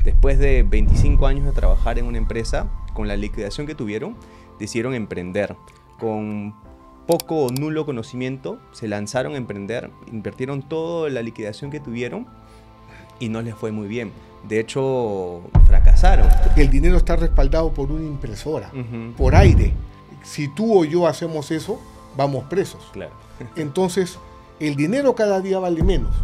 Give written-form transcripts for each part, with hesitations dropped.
Después de 25 años de trabajar en una empresa, con la liquidación que tuvieron, decidieron emprender. Con poco o nulo conocimiento, se lanzaron a emprender, invirtieron toda la liquidación que tuvieron y no les fue muy bien. De hecho, fracasaron. El dinero está respaldado por una impresora, por aire. Si tú o yo hacemos eso, vamos presos. Claro. Entonces, el dinero cada día vale menos.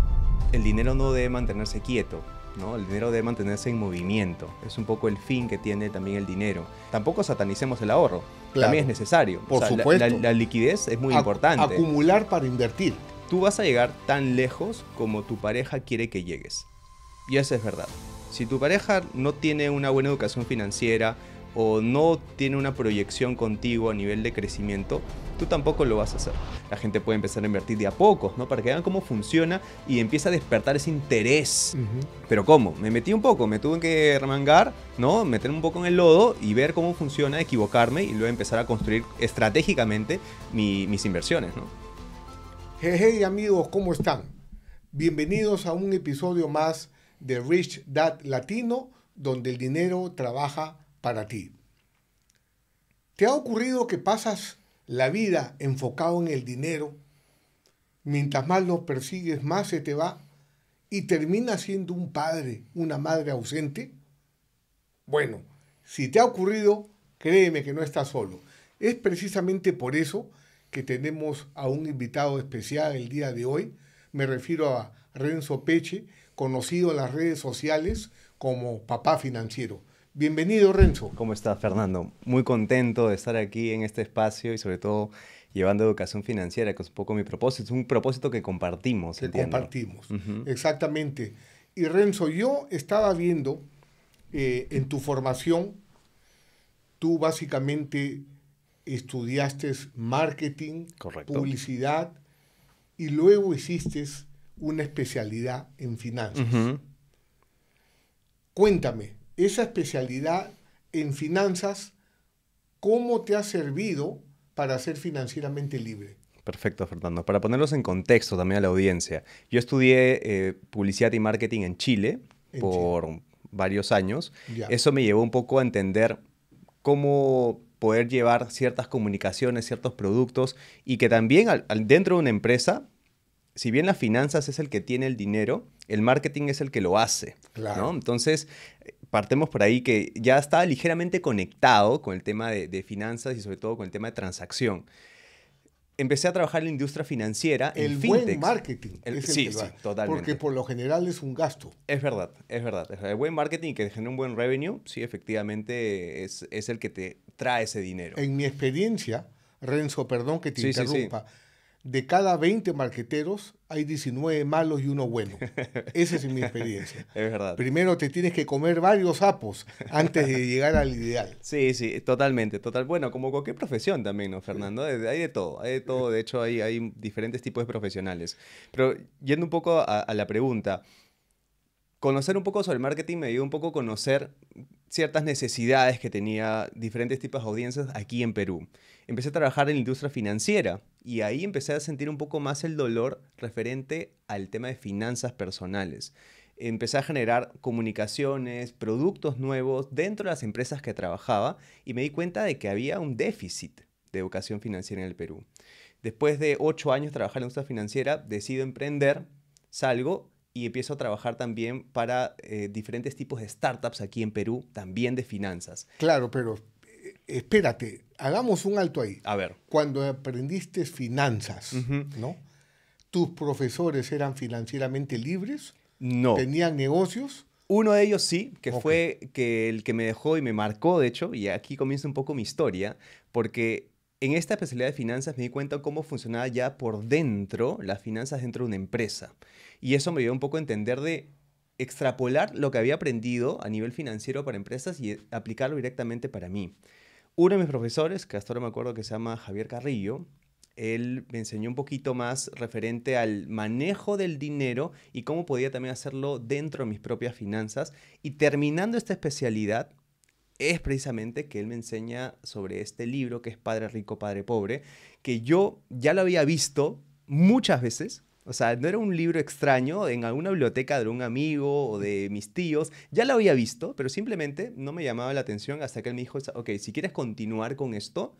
El dinero no debe mantenerse quieto, ¿no? El dinero debe mantenerse en movimiento. Es un poco el fin que tiene también el dinero. Tampoco satanicemos el ahorro. Claro. También es necesario. Por supuesto. La liquidez es muy importante. Acumular para invertir. Tú vas a llegar tan lejos como tu pareja quiere que llegues. Y eso es verdad. Si tu pareja no tiene una buena educación financiera o no tiene una proyección contigo a nivel de crecimiento, tú tampoco lo vas a hacer. La gente puede empezar a invertir de a pocos, ¿no? Para que vean cómo funciona y empieza a despertar ese interés. Pero ¿cómo? Me metí un poco, me tuve que remangar, ¿no? Meterme un poco en el lodo y ver cómo funciona, equivocarme y luego empezar a construir estratégicamente mis inversiones, ¿no? Hey amigos, ¿cómo están? Bienvenidos a un episodio más de Rich Dad Latino, donde el dinero trabaja para ti. ¿Te ha ocurrido que pasas la vida enfocado en el dinero? Mientras más lo persigues, más se te va y terminas siendo un padre, una madre ausente. Bueno, si te ha ocurrido, créeme que no estás solo. Es precisamente por eso que tenemos a un invitado especial el día de hoy. Me refiero a Renzo Peche, conocido en las redes sociales como Papá Financiero. Bienvenido, Renzo. ¿Cómo estás, Fernando? Muy contento de estar aquí en este espacio y sobre todo llevando educación financiera, que es un poco mi propósito. Es un propósito que compartimos. Compartimos, exactamente. Y Renzo, yo estaba viendo en tu formación, tú básicamente estudiaste marketing, correcto, publicidad y luego hiciste una especialidad en finanzas. Cuéntame, esa especialidad en finanzas, ¿cómo te ha servido para ser financieramente libre? Perfecto, Fernando. Para ponerlos en contexto también a la audiencia, yo estudié publicidad y marketing en Chile por varios años. Ya. Eso me llevó un poco a entender cómo poder llevar ciertas comunicaciones, ciertos productos y que también dentro de una empresa, si bien las finanzas es el que tiene el dinero, el marketing es el que lo hace, Claro. ¿no? Entonces, partemos por ahí que ya estaba ligeramente conectado con el tema de finanzas y sobre todo con el tema de transacción. Empecé a trabajar en la industria financiera, en el fintechs. buen marketing es el Sí, que lo sí, hace, totalmente. porque por lo general es un gasto. Es verdad, es verdad. El buen marketing que genera un buen revenue, sí, efectivamente es el que te trae ese dinero. En mi experiencia, Renzo, perdón que te Sí, interrumpa, de cada 20 marqueteros hay 19 malos y uno bueno. Esa es mi experiencia. Es verdad. Primero te tienes que comer varios sapos antes de llegar al ideal. Sí, sí, totalmente, total. Bueno, como cualquier profesión también, ¿no, Fernando? Hay de todo, hay de todo. De hecho, hay diferentes tipos de profesionales. Pero yendo un poco a la pregunta, conocer un poco sobre el marketing me ayudó un poco a conocer ciertas necesidades que tenía diferentes tipos de audiencias aquí en Perú. Empecé a trabajar en la industria financiera y ahí empecé a sentir un poco más el dolor referente al tema de finanzas personales. Empecé a generar comunicaciones, productos nuevos dentro de las empresas que trabajaba y me di cuenta de que había un déficit de educación financiera en el Perú. Después de 8 años trabajando en la industria financiera, decido emprender, salgo y empiezo a trabajar también para diferentes tipos de startups aquí en Perú, también de finanzas. Claro, pero espérate, hagamos un alto ahí. A ver. Cuando aprendiste finanzas, ¿no? ¿Tus profesores eran financieramente libres? No. ¿Tenían negocios? Uno de ellos sí, que fue el que me dejó y me marcó, de hecho, y aquí comienza un poco mi historia, porque en esta especialidad de finanzas me di cuenta cómo funcionaba ya por dentro las finanzas dentro de una empresa. Y eso me ayudó un poco a entender de extrapolar lo que había aprendido a nivel financiero para empresas y aplicarlo directamente para mí. Uno de mis profesores, que hasta ahora me acuerdo que se llama Javier Carrillo, él me enseñó un poquito más referente al manejo del dinero y cómo podía también hacerlo dentro de mis propias finanzas. Y terminando esta especialidad, es precisamente que él me enseña sobre este libro que es Padre Rico, Padre Pobre, que yo ya lo había visto muchas veces, O sea, no era un libro extraño en alguna biblioteca de un amigo o de mis tíos. Ya lo había visto, pero simplemente no me llamaba la atención hasta que él me dijo, ok, si quieres continuar con esto,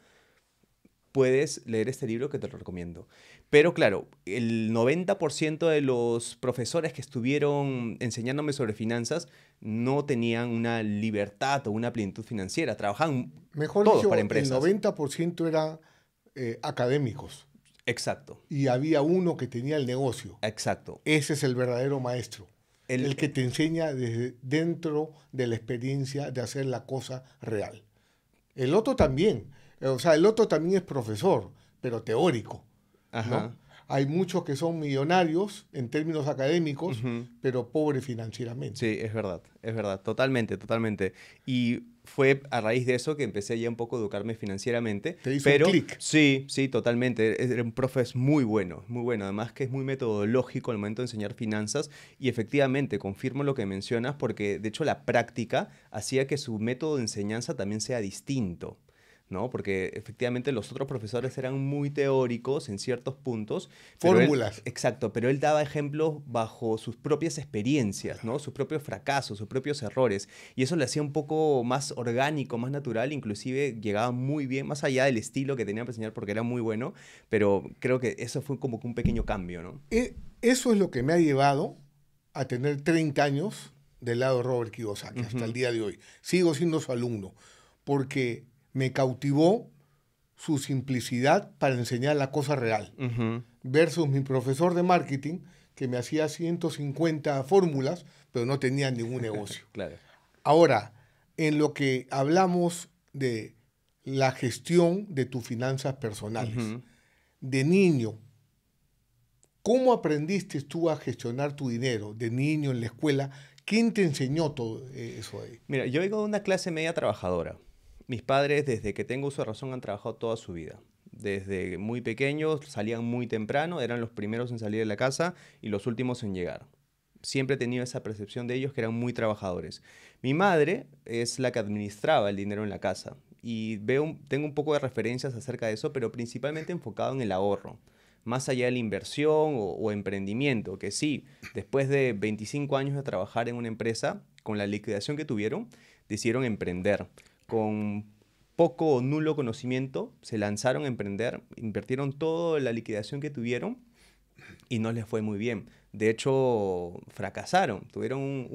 puedes leer este libro que te lo recomiendo. Pero claro, el 90% de los profesores que estuvieron enseñándome sobre finanzas no tenían una libertad o una plenitud financiera. Trabajaban Mejor todos para dicho, el empresas. 90% eran académicos Exacto, y había uno que tenía el negocio. exacto. Ese es el verdadero maestro, el El, que te enseña desde dentro de la experiencia de hacer la cosa real. El otro también, o sea, el otro también es profesor, pero teórico, ¿no? ajá. Hay muchos que son millonarios en términos académicos, Ujú. pero pobres financieramente. Sí, es verdad, totalmente, totalmente. Y fue a raíz de eso que empecé ya un poco a educarme financieramente, Te hizo un pero clic. sí, sí, totalmente. Era un profe muy bueno, muy bueno. Además que es muy metodológico al momento de enseñar finanzas y efectivamente confirmo lo que mencionas porque de hecho la práctica hacía que su método de enseñanza también sea distinto. ¿No? Porque efectivamente los otros profesores eran muy teóricos en ciertos puntos, pero él, Fórmulas. exacto, pero él daba ejemplos bajo sus propias experiencias, ¿no? Sus propios fracasos, sus propios errores. Y eso le hacía un poco más orgánico, más natural, inclusive llegaba muy bien, más allá del estilo que tenía para enseñar porque era muy bueno, pero creo que eso fue como que un pequeño cambio, ¿no? Eso es lo que me ha llevado a tener 30 años del lado de Robert Kiyosaki hasta el Ujú, día de hoy. Sigo siendo su alumno porque me cautivó su simplicidad para enseñar la cosa real ujú, versus mi profesor de marketing que me hacía 150 fórmulas pero no tenía ningún negocio. claro. Ahora, en lo que hablamos de la gestión de tus finanzas personales, Ujú. de niño, ¿cómo aprendiste tú a gestionar tu dinero de niño en la escuela? ¿Quién te enseñó todo eso ahí? Mira, yo vengo de una clase media trabajadora. Mis padres, desde que tengo uso de razón, han trabajado toda su vida. Desde muy pequeños, salían muy temprano, eran los primeros en salir de la casa y los últimos en llegar. Siempre he tenido esa percepción de ellos que eran muy trabajadores. Mi madre es la que administraba el dinero en la casa y tengo un poco de referencias acerca de eso, pero principalmente enfocado en el ahorro, más allá de la inversión o emprendimiento, que sí, después de 25 años de trabajar en una empresa, con la liquidación que tuvieron, decidieron emprender. Con poco o nulo conocimiento, se lanzaron a emprender, invirtieron toda la liquidación que tuvieron y no les fue muy bien. De hecho, fracasaron. Tuvieron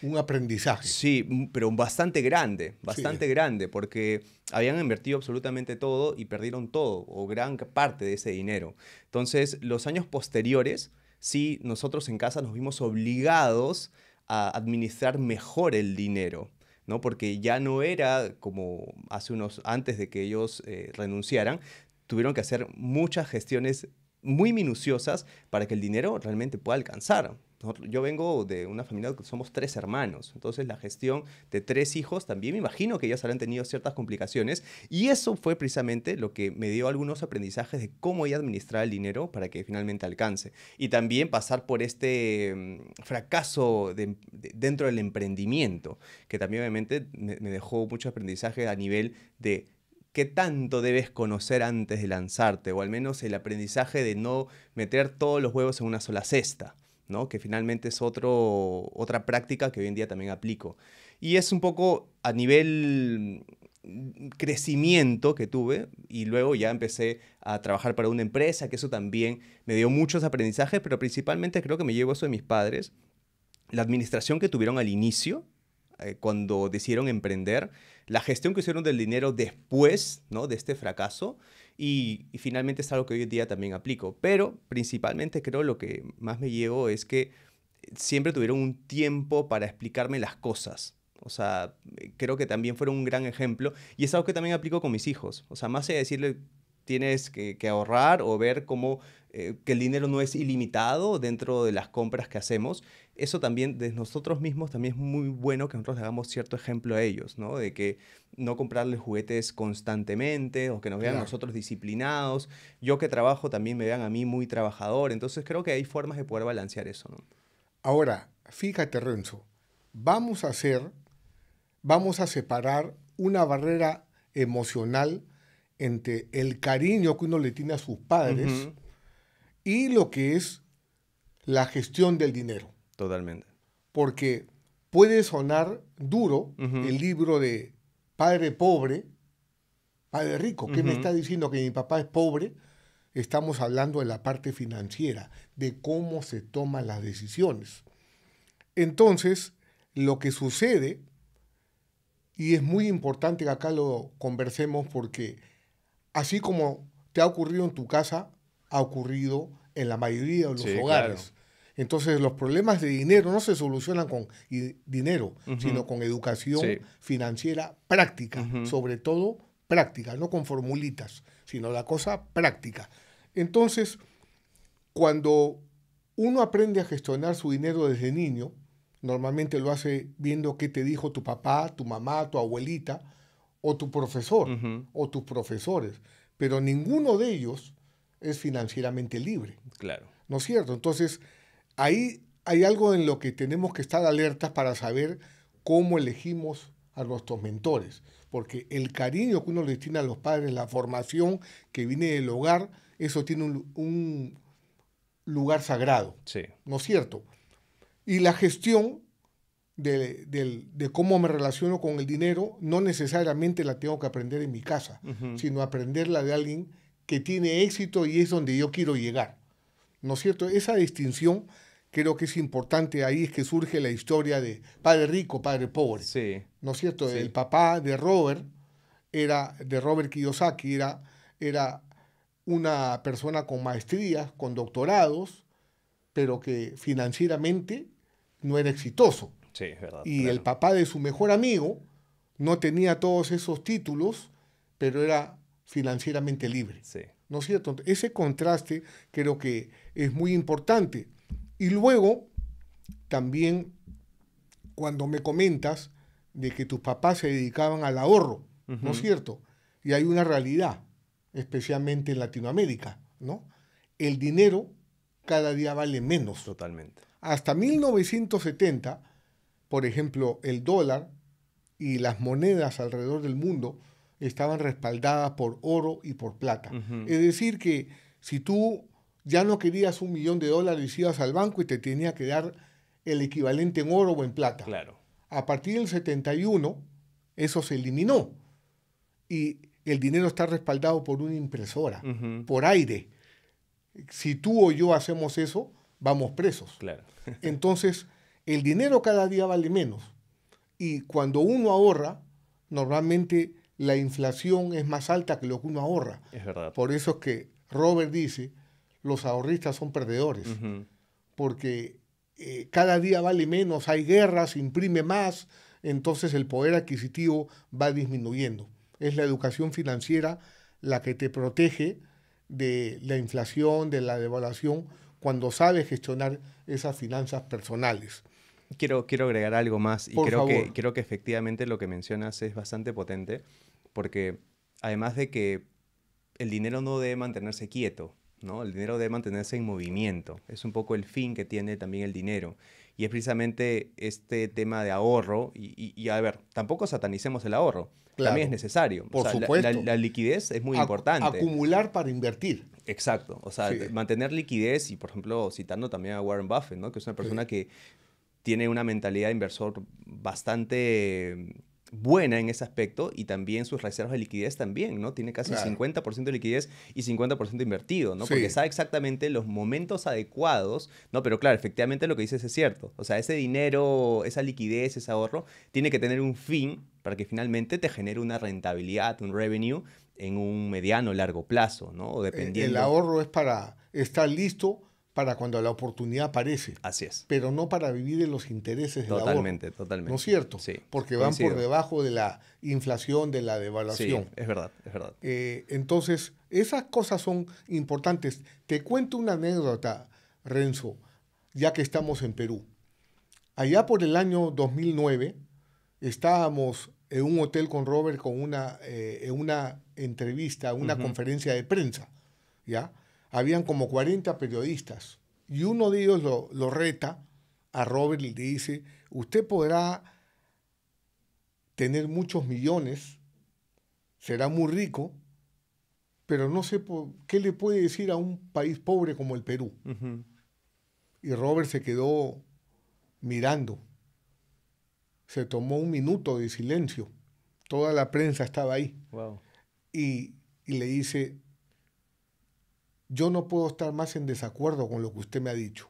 Un aprendizaje. sí, pero Sí. bastante grande, porque habían invertido absolutamente todo y perdieron todo o gran parte de ese dinero. Entonces, los años posteriores, sí, nosotros en casa nos vimos obligados a administrar mejor el dinero. ¿No? Porque ya no era como hace unos, antes de que ellos renunciaran, tuvieron que hacer muchas gestiones muy minuciosas para que el dinero realmente pueda alcanzar. Yo vengo de una familia que somos 3 hermanos, entonces la gestión de 3 hijos también me imagino que ellos habrán tenido ciertas complicaciones y eso fue precisamente lo que me dio algunos aprendizajes de cómo ir a administrar el dinero para que finalmente alcance. Y también pasar por este fracaso dentro del emprendimiento, que también obviamente me dejó mucho aprendizaje a nivel de qué tanto debes conocer antes de lanzarte, o al menos el aprendizaje de no meter todos los huevos en una sola cesta, ¿no? Que finalmente es otra práctica que hoy en día también aplico. Y es un poco a nivel crecimiento que tuve y luego ya empecé a trabajar para una empresa, que eso también me dio muchos aprendizajes, pero principalmente creo que me llevo eso de mis padres, la administración que tuvieron al inicio, cuando decidieron emprender, la gestión que hicieron del dinero después, ¿no? de este fracaso y finalmente es algo que hoy en día también aplico. Pero principalmente creo lo que más me llevo es que siempre tuvieron un tiempo para explicarme las cosas. O sea, creo que también fueron un gran ejemplo y es algo que también aplico con mis hijos. O sea, más allá de decirle tienes que ahorrar o ver cómo que el dinero no es ilimitado dentro de las compras que hacemos, eso también de nosotros mismos también es muy bueno que nosotros le hagamos cierto ejemplo a ellos, ¿no? De que no comprarles juguetes constantemente o que nos vean a Claro. nosotros disciplinados. Yo que trabajo también me vean a mí muy trabajador. Entonces creo que hay formas de poder balancear eso, ¿no? Ahora, fíjate, Renzo, vamos a hacer, vamos a separar una barrera emocional entre el cariño que uno le tiene a sus padres Ujú, y lo que es la gestión del dinero. Totalmente. Porque puede sonar duro Ujú. el libro de Padre Pobre, Padre Rico. ¿Qué me Ujú. está diciendo que mi papá es pobre? Estamos hablando de la parte financiera, de cómo se toman las decisiones. Entonces, lo que sucede, y es muy importante que acá lo conversemos porque así como te ha ocurrido en tu casa, ha ocurrido en la mayoría de los Sí, claro. hogares. Entonces los problemas de dinero no se solucionan con dinero, Ujú. sino con educación Sí. financiera práctica, Ujú. sobre todo práctica, no con formulitas, sino la cosa práctica. Entonces, cuando uno aprende a gestionar su dinero desde niño, normalmente lo hace viendo qué te dijo tu papá, tu mamá, tu abuelita, o tu profesor, Ujú. o tus profesores, pero ninguno de ellos es financieramente libre, Claro. ¿no es cierto? Entonces, ahí hay algo en lo que tenemos que estar alertas para saber cómo elegimos a nuestros mentores, porque el cariño que uno le tiene a los padres, la formación que viene del hogar, eso tiene un lugar sagrado, Sí. ¿no es cierto? Y la gestión de cómo me relaciono con el dinero no necesariamente la tengo que aprender en mi casa, Ujú. sino aprenderla de alguien que tiene éxito y es donde yo quiero llegar, ¿no es cierto? Esa distinción creo que es importante, ahí es que surge la historia de padre rico, padre pobre, Sí. ¿no es cierto? El Sí. papá de Robert Kiyosaki, era una persona con maestrías, con doctorados, pero que financieramente no era exitoso. Sí, es verdad, Y el claro. papá de su mejor amigo no tenía todos esos títulos, pero era financieramente libre. Sí. ¿No es cierto? Ese contraste creo que es muy importante. Y luego, también, cuando me comentas de que tus papás se dedicaban al ahorro, ¿no es Ujú. cierto? Y hay una realidad, especialmente en Latinoamérica, ¿no? El dinero cada día vale menos. Totalmente. Hasta 1970, por ejemplo, el dólar y las monedas alrededor del mundo estaban respaldadas por oro y por plata. Ujú. Es decir, que si tú ya no querías $1.000.000, ibas al banco y te tenía que dar el equivalente en oro o en plata. Claro. A partir del 71, eso se eliminó y el dinero está respaldado por una impresora, Ujú. por aire. Si tú o yo hacemos eso, vamos presos. Claro. Entonces, el dinero cada día vale menos. Y cuando uno ahorra, normalmente la inflación es más alta que lo que uno ahorra. Es verdad. Por eso es que Robert dice, los ahorristas son perdedores, Ujú. porque cada día vale menos, hay guerras, se imprime más, entonces el poder adquisitivo va disminuyendo. Es la educación financiera la que te protege de la inflación, de la devaluación, cuando sabes gestionar esas finanzas personales. Quiero agregar algo más y Por favor. creo que efectivamente lo que mencionas es bastante potente porque además de que el dinero no debe mantenerse quieto, ¿no? El dinero debe mantenerse en movimiento. Es un poco el fin que tiene también el dinero. Y es precisamente este tema de ahorro. Y a ver, tampoco satanicemos el ahorro. También es Claro, necesario. O por sea, supuesto. la liquidez es muy importante. Acumular para invertir. Exacto. O sea, Sí, mantener liquidez y, por ejemplo, citando también a Warren Buffett, ¿no? Que es una sí, persona que tiene una mentalidad de inversor bastante buena en ese aspecto y también sus reservas de liquidez también, ¿no? Tiene casi claro. 50% de liquidez y 50% invertido, ¿no? Porque Sí, sabe exactamente los momentos adecuados, ¿no? Pero claro, efectivamente lo que dices es cierto. O sea, ese dinero, esa liquidez, ese ahorro, tiene que tener un fin para que finalmente te genere una rentabilidad, un revenue en un mediano o largo plazo, ¿no? O el dependiendo. ahorro es para estar listo para cuando la oportunidad aparece, Así es. pero no para vivir de los intereses del ahorro. Totalmente, ¿No es totalmente. cierto? Sí, Porque van por coincido. debajo de la inflación, de la Sí, devaluación. es verdad, es verdad. Entonces, esas cosas son importantes. Te cuento una anécdota, Renzo, ya que estamos en Perú. Allá por el año 2009, estábamos en un hotel con Robert en una entrevista, una Ujú. conferencia de prensa, ¿ya? Habían como 40 periodistas y uno de ellos lo reta a Robert y le dice, usted podrá tener muchos millones, será muy rico, pero no sé qué le puede decir a un país pobre como el Perú. Ujú. Y Robert se quedó mirando, se tomó un minuto de silencio, toda la prensa estaba ahí, Wow. y le dice, yo no puedo estar más en desacuerdo con lo que usted me ha dicho.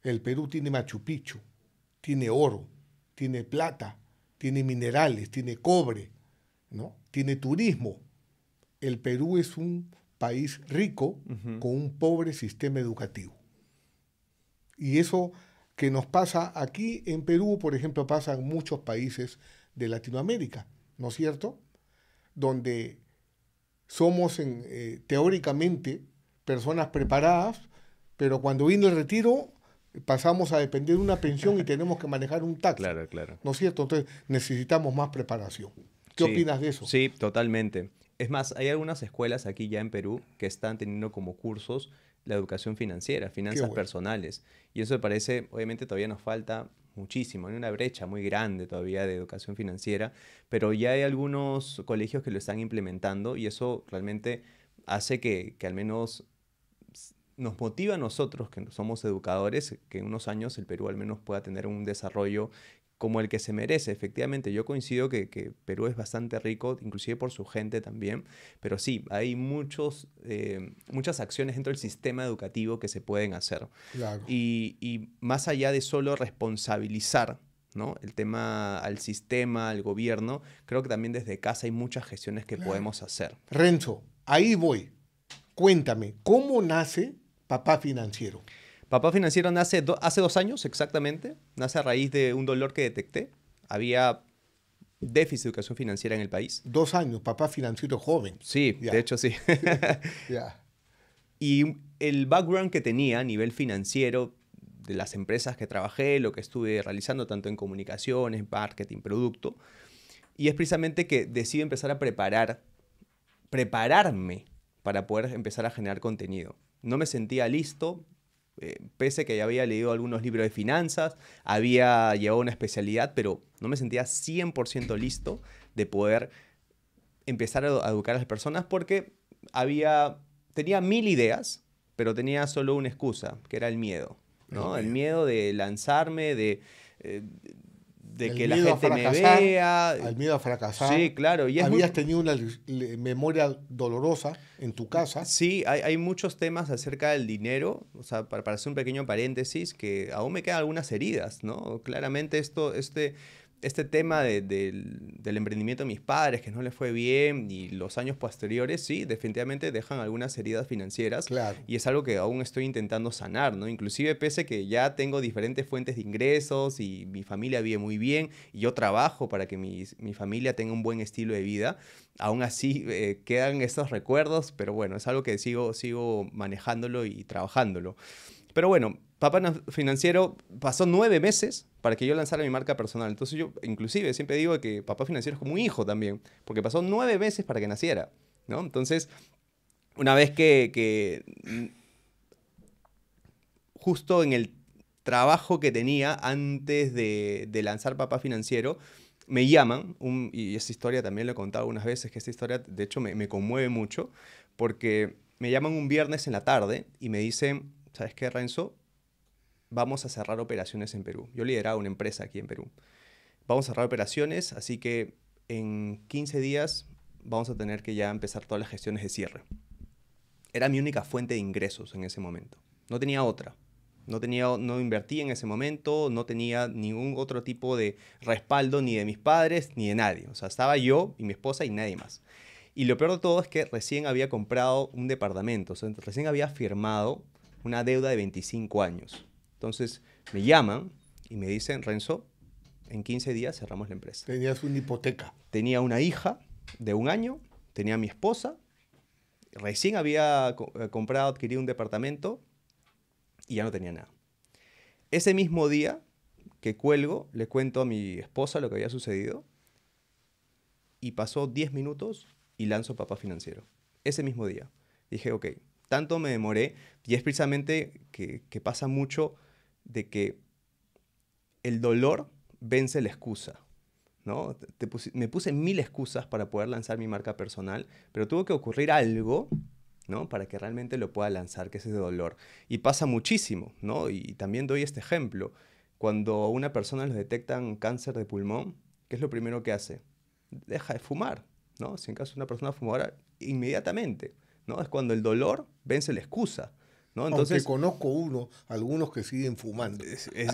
El Perú tiene Machu Picchu, tiene oro, tiene plata, tiene minerales, tiene cobre, ¿no? Tiene turismo. El Perú es un país rico Ujú. con un pobre sistema educativo. Y eso que nos pasa aquí en Perú, por ejemplo, pasa en muchos países de Latinoamérica, ¿no es cierto? Donde somos teóricamente personas preparadas, pero cuando viene el retiro pasamos a depender de una pensión y tenemos que manejar un taxi, Claro, claro. ¿no es cierto? Entonces necesitamos más preparación. ¿Qué Sí, opinas de eso? sí, totalmente. Es más, hay algunas escuelas aquí ya en Perú que están teniendo como cursos la educación financiera, Qué finanzas bueno. personales. Y eso me parece, obviamente todavía nos falta muchísimo, hay una brecha muy grande todavía de educación financiera, pero ya hay algunos colegios que lo están implementando y eso realmente hace que al menos nos motiva a nosotros, que somos educadores, que en unos años el Perú al menos pueda tener un desarrollo como el que se merece. Efectivamente, yo coincido que Perú es bastante rico, inclusive por su gente también, pero sí, hay muchas acciones dentro del sistema educativo que se pueden hacer. Claro, Y más allá de solo responsabilizar, ¿no?, el tema al sistema, al gobierno, creo que también desde casa hay muchas gestiones que claro. podemos hacer. Renzo, ahí voy. Cuéntame, ¿cómo nace Papá Financiero? Papá Financiero nace hace 2 años exactamente. Nace a raíz de un dolor que detecté. Había déficit de educación financiera en el país. 2 años, Papá Financiero joven. Sí, de Ya, hecho sí. ya. Y el background que tenía a nivel financiero de las empresas que trabajé, lo que estuve realizando tanto en comunicaciones, marketing, producto, y es precisamente que decido empezar a prepararme para poder empezar a generar contenido. No me sentía listo, pese que ya había leído algunos libros de finanzas, había llevado una especialidad, pero no me sentía 100% listo de poder empezar a educar a las personas porque tenía mil ideas, pero tenía solo una excusa, que era el miedo, El ¿no? El miedo. miedo de lanzarme, de El que la miedo a gente me fracasar, vea. al miedo a Sí, fracasar. claro, y es muy... Habías tenido una memoria dolorosa en tu casa. Sí, hay muchos temas acerca del dinero, o sea, para hacer un pequeño paréntesis, que aún me quedan algunas heridas, ¿no? Claramente este tema del emprendimiento de mis padres, que no les fue bien, y los años posteriores, sí, definitivamente dejan algunas heridas financieras, Claro, y es algo que aún estoy intentando sanar, ¿no? Inclusive pese que ya tengo diferentes fuentes de ingresos, y mi familia vive muy bien, y yo trabajo para que mi familia tenga un buen estilo de vida, aún así quedan estos recuerdos, pero bueno, es algo que sigo manejándolo y trabajándolo. Pero bueno, Financiero pasó 9 meses para que yo lanzara mi marca personal. Entonces yo inclusive siempre digo que Papá Financiero es como un hijo también, porque pasó 9 meses para que naciera, ¿no? Entonces, una vez que justo en el trabajo que tenía antes de lanzar Papá Financiero, me llaman, y esta historia también lo he contado algunas veces, que esta historia de hecho me conmueve mucho, porque me llaman un viernes en la tarde y me dicen, ¿sabes qué, Renzo? Vamos a cerrar operaciones en Perú. Yo lideraba una empresa aquí en Perú. Vamos a cerrar operaciones, así que en 15 días vamos a tener que ya empezar todas las gestiones de cierre. Era mi única fuente de ingresos en ese momento. No tenía otra. No invertí en ese momento, no tenía ningún otro tipo de respaldo ni de mis padres ni de nadie. O sea, estaba yo y mi esposa y nadie más. Y lo peor de todo es que recién había comprado un departamento, o sea, recién había firmado una deuda de 25 años. Entonces me llaman y me dicen, Renzo, en 15 días cerramos la empresa. tenías una hipoteca. Tenía una hija de 1 año, tenía a mi esposa, recién había comprado, adquirido un departamento y ya no tenía nada. Ese mismo día que cuelgo, le cuento a mi esposa lo que había sucedido y pasó 10 minutos y lanzo Papá Financiero. Ese mismo día. Dije, ok, tanto me demoré y es precisamente que pasa mucho de que el dolor vence la excusa, ¿no? Me puse 1000 excusas para poder lanzar mi marca personal, pero tuvo que ocurrir algo, ¿no? Para que realmente lo pueda lanzar, que es ese dolor. Y pasa muchísimo, ¿no? Y también doy este ejemplo. Cuando a una persona le detectan cáncer de pulmón, ¿qué es lo primero que hace? Deja de fumar, ¿no? Si en caso de una persona fumadora, inmediatamente, ¿no? Es cuando el dolor vence la excusa, ¿no? Entonces, aunque conozco algunos que siguen fumando.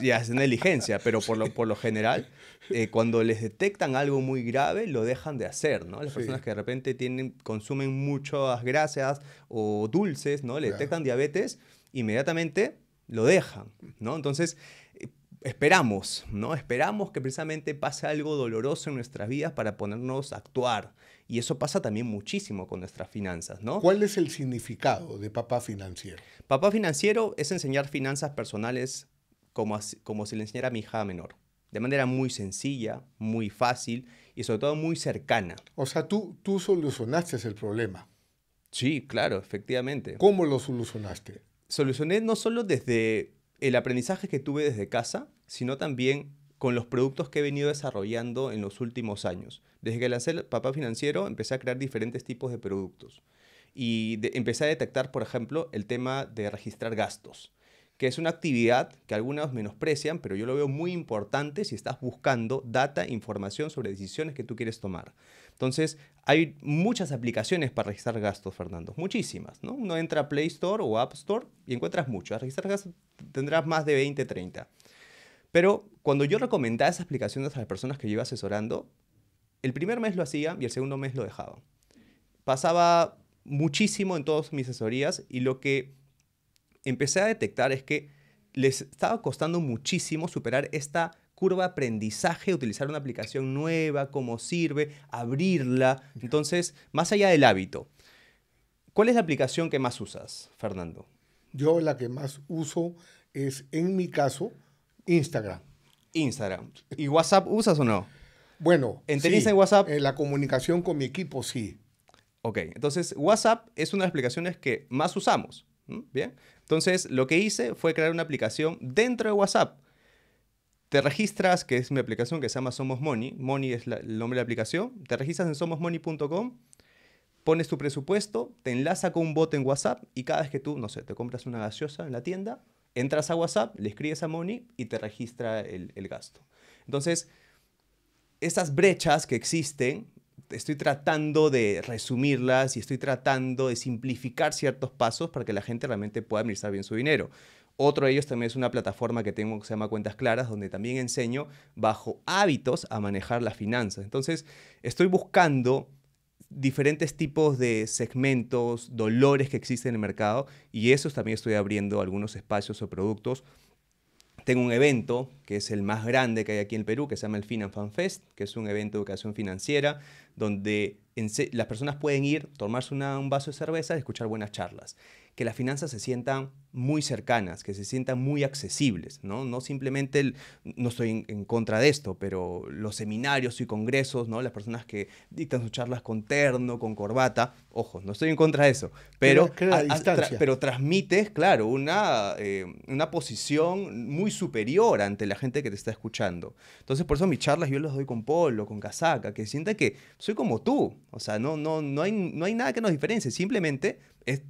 Ya es negligencia, pero por lo general, cuando les detectan algo muy grave, lo dejan de hacer, ¿no? Las personas que de repente consumen muchas grasas o dulces, ¿no? Le detectan diabetes, inmediatamente lo dejan, ¿no? Entonces, esperamos, ¿no? Esperamos que precisamente pase algo doloroso en nuestras vidas para ponernos a actuar. Y eso pasa también muchísimo con nuestras finanzas, ¿no? ¿Cuál es el significado de Papá Financiero? Papá Financiero es enseñar finanzas personales como si le enseñara a mi hija menor. De manera muy sencilla, muy fácil y sobre todo muy cercana. O sea, tú solucionaste el problema. Sí, claro, efectivamente. ¿Cómo lo solucionaste? Solucioné no solo desde el aprendizaje que tuve desde casa, sino también con los productos que he venido desarrollando en los últimos años. Desde que lancé el Papá Financiero, empecé a crear diferentes tipos de productos. Y empecé a detectar, por ejemplo, el tema de registrar gastos, que es una actividad que algunos menosprecian, pero yo lo veo muy importante si estás buscando data, información sobre decisiones que tú quieres tomar. Entonces, hay muchas aplicaciones para registrar gastos, Fernando, muchísimas, ¿no? Uno entra a Play Store o App Store y encuentras mucho. A registrar gastos tendrás más de 20, 30. Pero cuando yo recomendaba esas aplicaciones a las personas que yo iba asesorando, el primer mes lo hacía y el segundo mes lo dejaba. Pasaba muchísimo en todas mis asesorías y lo que empecé a detectar es que les estaba costando muchísimo superar esta curva de aprendizaje, utilizar una aplicación nueva, cómo sirve, abrirla. Entonces, más allá del hábito, ¿cuál es la aplicación que más usas, Fernando? Yo la que más uso es, en mi caso, Instagram. Instagram. ¿Y WhatsApp usas o no? Bueno, ¿Tenés sí, en WhatsApp? La comunicación con mi equipo, sí. Ok, entonces WhatsApp es una de las aplicaciones que más usamos. Bien, entonces lo que hice fue crear una aplicación dentro de WhatsApp. Te registras, que es mi aplicación que se llama Somos Money. Money es el nombre de la aplicación. Te registras en somosmoney.com, pones tu presupuesto, te enlaza con un bot en WhatsApp y cada vez que tú, no sé, te compras una gaseosa en la tienda, entras a WhatsApp, le escribes a Money y te registra el gasto. Entonces, esas brechas que existen, estoy tratando de resumirlas y estoy tratando de simplificar ciertos pasos para que la gente realmente pueda administrar bien su dinero. Otro de ellos también es una plataforma que tengo que se llama Cuentas Claras, donde también enseño bajo hábitos a manejar las finanzas. Entonces, estoy buscando diferentes tipos de segmentos, dolores que existen en el mercado y eso también estoy abriendo algunos espacios o productos. Tengo un evento que es el más grande que hay aquí en el Perú, que se llama el FinanFan Fest, que es un evento de educación financiera, donde las personas pueden ir, tomarse un vaso de cerveza y escuchar buenas charlas. Que las finanzas se sientan muy cercanas, que se sientan muy accesibles, ¿no? No simplemente, no estoy en contra de esto, pero los seminarios y congresos, ¿no? Las personas que dictan sus charlas con terno, con corbata, ojo, no estoy en contra de eso, pero transmites, claro, una posición muy superior ante la gente que te está escuchando. Entonces, por eso mis charlas yo las doy con polo, con casaca, que sienta que soy como tú. O sea, no hay nada que nos diferencie, simplemente es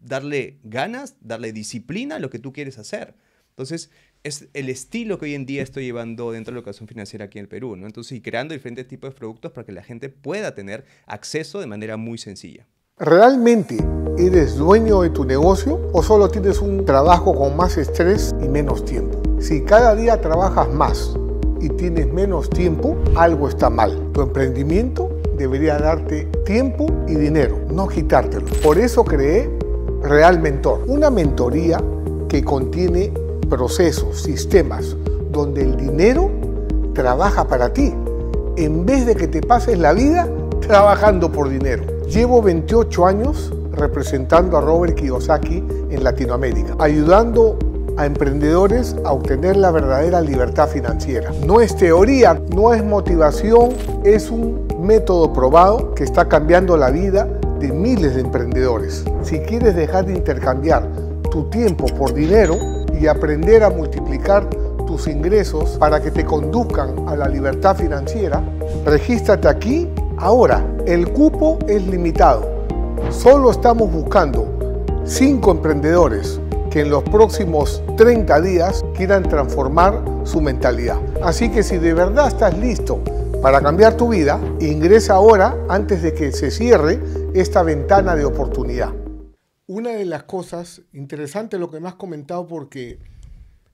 darle ganas, darle disciplina a lo que tú quieres hacer. Entonces, es el estilo que hoy en día estoy llevando dentro de la educación financiera aquí en el Perú, ¿no? Entonces, y creando diferentes tipos de productos para que la gente pueda tener acceso de manera muy sencilla. ¿Realmente eres dueño de tu negocio o solo tienes un trabajo con más estrés y menos tiempo? Si cada día trabajas más y tienes menos tiempo, algo está mal. Tu emprendimiento debería darte tiempo y dinero, no quitártelo. Por eso creé Real Mentor, una mentoría que contiene procesos, sistemas, donde el dinero trabaja para ti, en vez de que te pases la vida trabajando por dinero. Llevo 28 años representando a Robert Kiyosaki en Latinoamérica, ayudando a emprendedores a obtener la verdadera libertad financiera. No es teoría, no es motivación, es un método probado que está cambiando la vida de miles de emprendedores. Si quieres dejar de intercambiar tu tiempo por dinero y aprender a multiplicar tus ingresos para que te conduzcan a la libertad financiera, regístrate aquí ahora. El cupo es limitado. Solo estamos buscando 5 emprendedores que en los próximos 30 días quieran transformar su mentalidad. Así que si de verdad estás listo para cambiar tu vida, ingresa ahora antes de que se cierre esta ventana de oportunidad. Una de las cosas interesantes lo que me has comentado, porque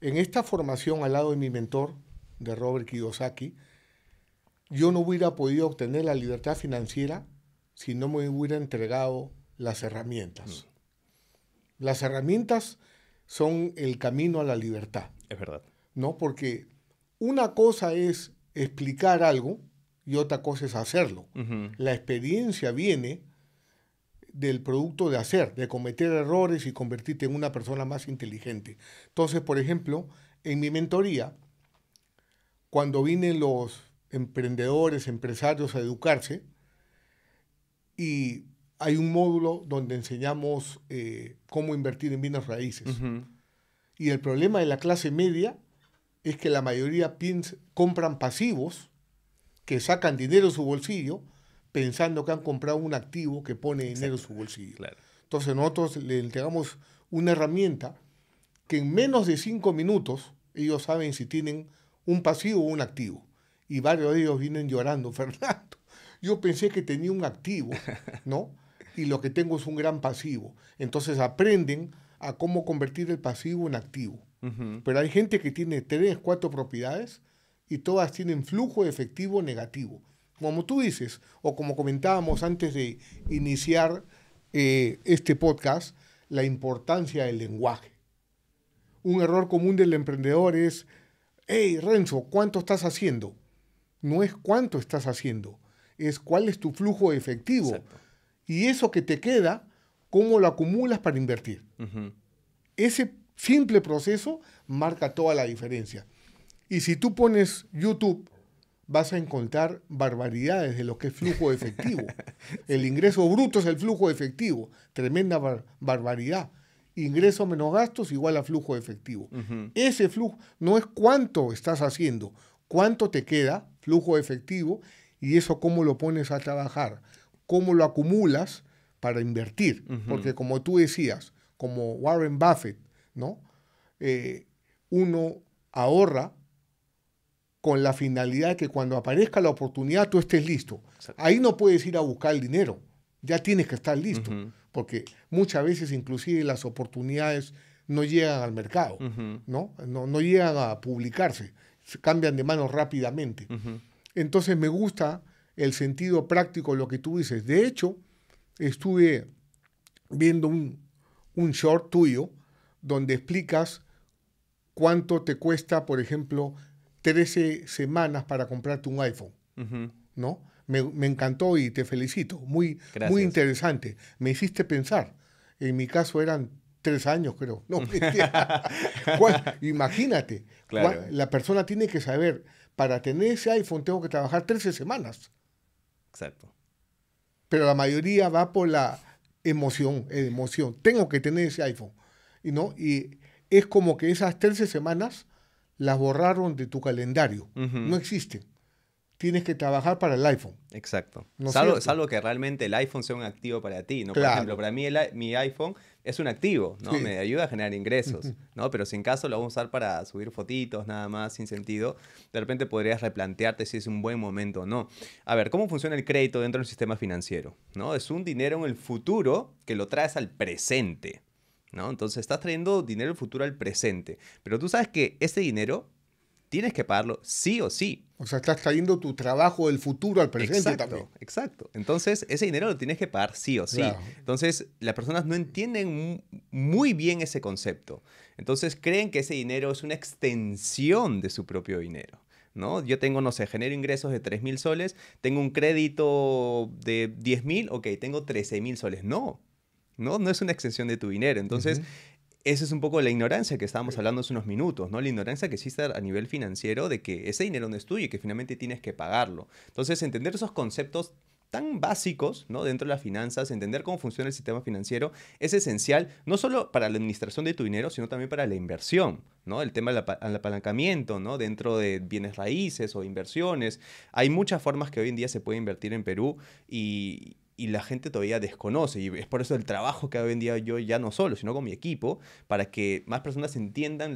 en esta formación al lado de mi mentor, de Robert Kiyosaki, yo no hubiera podido obtener la libertad financiera si no me hubiera entregado las herramientas. Las herramientas son el camino a la libertad. Es verdad. ¿No? Porque una cosa es explicar algo y otra cosa es hacerlo. La experiencia viene del producto de hacer, de cometer errores y convertirte en una persona más inteligente. Entonces, por ejemplo, en mi mentoría, cuando vienen los emprendedores, empresarios a educarse, y hay un módulo donde enseñamos cómo invertir en bienes raíces. Y el problema de la clase media es que la mayoría compran pasivos que sacan dinero de su bolsillo pensando que han comprado un activo que pone dinero en su bolsillo. Claro. Entonces nosotros le entregamos una herramienta que en menos de 5 minutos ellos saben si tienen un pasivo o un activo. Y varios de ellos vienen llorando, Fernando, yo pensé que tenía un activo, ¿no? Y lo que tengo es un gran pasivo. Entonces aprenden a cómo convertir el pasivo en activo. Pero hay gente que tiene 3, 4 propiedades y todas tienen flujo de efectivo negativo. Como tú dices, o como comentábamos antes de iniciar este podcast, la importancia del lenguaje. Un error común del emprendedor es, hey, Renzo, ¿cuánto estás haciendo? No es cuánto estás haciendo, es cuál es tu flujo de efectivo. Exacto. Y eso que te queda, ¿cómo lo acumulas para invertir? Ese simple proceso marca toda la diferencia. Y si tú pones YouTube, vas a encontrar barbaridades de lo que es flujo de efectivo. El ingreso bruto es el flujo de efectivo. Tremenda barbaridad. Ingreso menos gastos igual a flujo de efectivo. Ese flujo no es cuánto estás haciendo, cuánto te queda, flujo de efectivo, y eso cómo lo pones a trabajar, cómo lo acumulas para invertir. Porque como tú decías, como Warren Buffett, ¿no? Uno ahorra con la finalidad de que cuando aparezca la oportunidad tú estés listo. Exacto. Ahí no puedes ir a buscar el dinero, ya tienes que estar listo, porque muchas veces inclusive las oportunidades no llegan al mercado, no llegan a publicarse, se cambian de manos rápidamente. Entonces me gusta el sentido práctico de lo que tú dices. De hecho, estuve viendo un short tuyo donde explicas cuánto te cuesta, por ejemplo, 13 semanas para comprarte un iPhone, ¿no? Me encantó y te felicito. Muy interesante. Me hiciste pensar. En mi caso eran 3 años, creo. No, imagínate. Claro. La persona tiene que saber, para tener ese iPhone tengo que trabajar 13 semanas. Exacto. Pero la mayoría va por la emoción. Tengo que tener ese iPhone. Y es como que esas 13 semanas las borraron de tu calendario. No existen. Tienes que trabajar para el iPhone. Exacto. ¿No salvo que realmente el iPhone sea un activo para ti, ¿no? Claro. Por ejemplo, para mí mi iPhone es un activo, ¿no? Sí. Me ayuda a generar ingresos, ¿no? Pero si en caso lo vamos a usar para subir fotitos, nada más, sin sentido, de repente podrías replantearte si es un buen momento o no. A ver, ¿cómo funciona el crédito dentro del sistema financiero? ¿No? Es un dinero en el futuro que lo traes al presente, ¿no? Entonces estás trayendo dinero del futuro al presente. Pero tú sabes que ese dinero tienes que pagarlo sí o sí. O sea, estás trayendo tu trabajo del futuro al presente también. Exacto. Entonces, ese dinero lo tienes que pagar sí o sí. Claro. Entonces, las personas no entienden muy bien ese concepto. Entonces, creen que ese dinero es una extensión de su propio dinero, ¿no? Yo tengo, no sé, genero ingresos de 3,000 soles, tengo un crédito de 10,000, ok, tengo 13,000 soles. No es una extensión de tu dinero. Entonces, esa es un poco la ignorancia que estábamos hablando hace unos minutos, ¿no? La ignorancia que existe a nivel financiero de que ese dinero no es tuyo y que finalmente tienes que pagarlo. Entonces, entender esos conceptos tan básicos, ¿no? Dentro de las finanzas, entender cómo funciona el sistema financiero es esencial, no solo para la administración de tu dinero, sino también para la inversión, ¿no? El tema del apalancamiento, ¿no? Dentro de bienes raíces o inversiones. Hay muchas formas que hoy en día se puede invertir en Perú y la gente todavía desconoce. Y es por eso el trabajo que hoy en día yo ya no solo, sino con mi equipo, para que más personas entiendan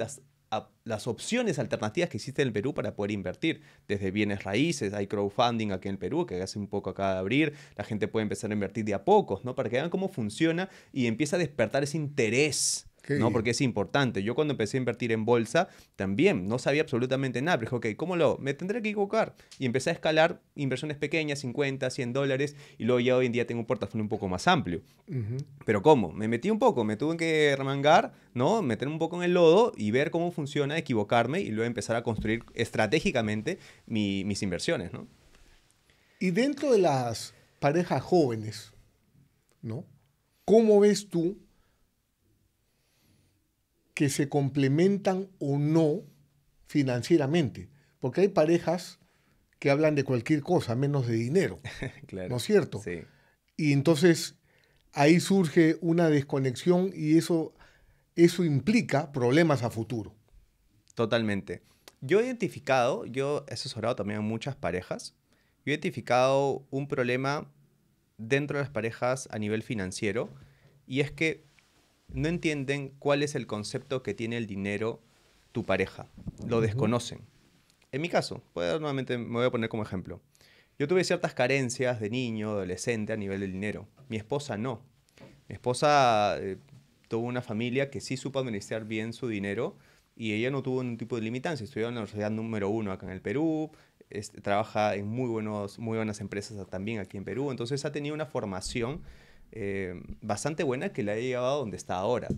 las opciones alternativas que existen en el Perú para poder invertir. Desde bienes raíces, hay crowdfunding aquí en el Perú, que hace un poco acaba de abrir, la gente puede empezar a invertir de a pocos, ¿no? Para que vean cómo funciona y empieza a despertar ese interés, Qué ¿no? bien. Porque es importante. Yo cuando empecé a invertir en bolsa, también no sabía absolutamente nada, pero dije, ok, me tendré que equivocar? Y empecé a escalar inversiones pequeñas, 50, $100, y luego ya hoy en día tengo un portafolio un poco más amplio. Ujú. Pero ¿cómo? Me metí un poco, me tuve que remangar, ¿no? Meter un poco en el lodo y ver cómo funciona, equivocarme y luego empezar a construir estratégicamente mis inversiones, ¿no? Y dentro de las parejas jóvenes, ¿no? ¿Cómo ves tú que se complementan o no financieramente? Porque hay parejas que hablan de cualquier cosa, menos de dinero, ¿no Claro, es cierto? sí, Y entonces ahí surge una desconexión y eso implica problemas a futuro. totalmente. Yo he asesorado también a muchas parejas, yo he identificado un problema dentro de las parejas a nivel financiero y es que no entienden cuál es el concepto que tiene el dinero tu pareja, lo Ujú. desconocen. En mi caso, nuevamente me voy a poner como ejemplo. Yo tuve ciertas carencias de niño, adolescente a nivel del dinero. Mi esposa no. Mi esposa tuvo una familia que sí supo administrar bien su dinero y ella no tuvo ningún tipo de limitancia. Estudió en la universidad número uno acá en el Perú, trabaja en muy buenas empresas también aquí en Perú. Entonces ha tenido una formación bastante buena que la ha llevado a donde está ahora,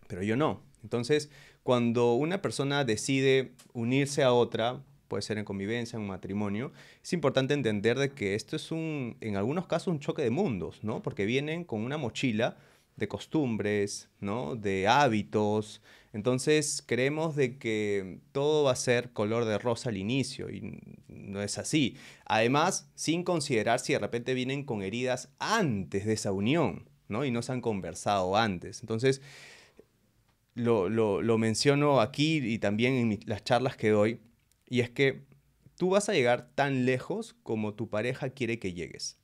pero yo no. Entonces, cuando una persona decide unirse a otra, puede ser en convivencia, en un matrimonio, es importante entender de que esto es en algunos casos, un choque de mundos, ¿no? Porque vienen con una mochila de costumbres, ¿no? De hábitos. Entonces, creemos de que todo va a ser color de rosa al inicio y no es así. Además, sin considerar si de repente vienen con heridas antes de esa unión, ¿no? Y no se han conversado antes. Entonces, lo menciono aquí y también en las charlas que doy, y es que tú vas a llegar tan lejos como tu pareja quiere que llegues.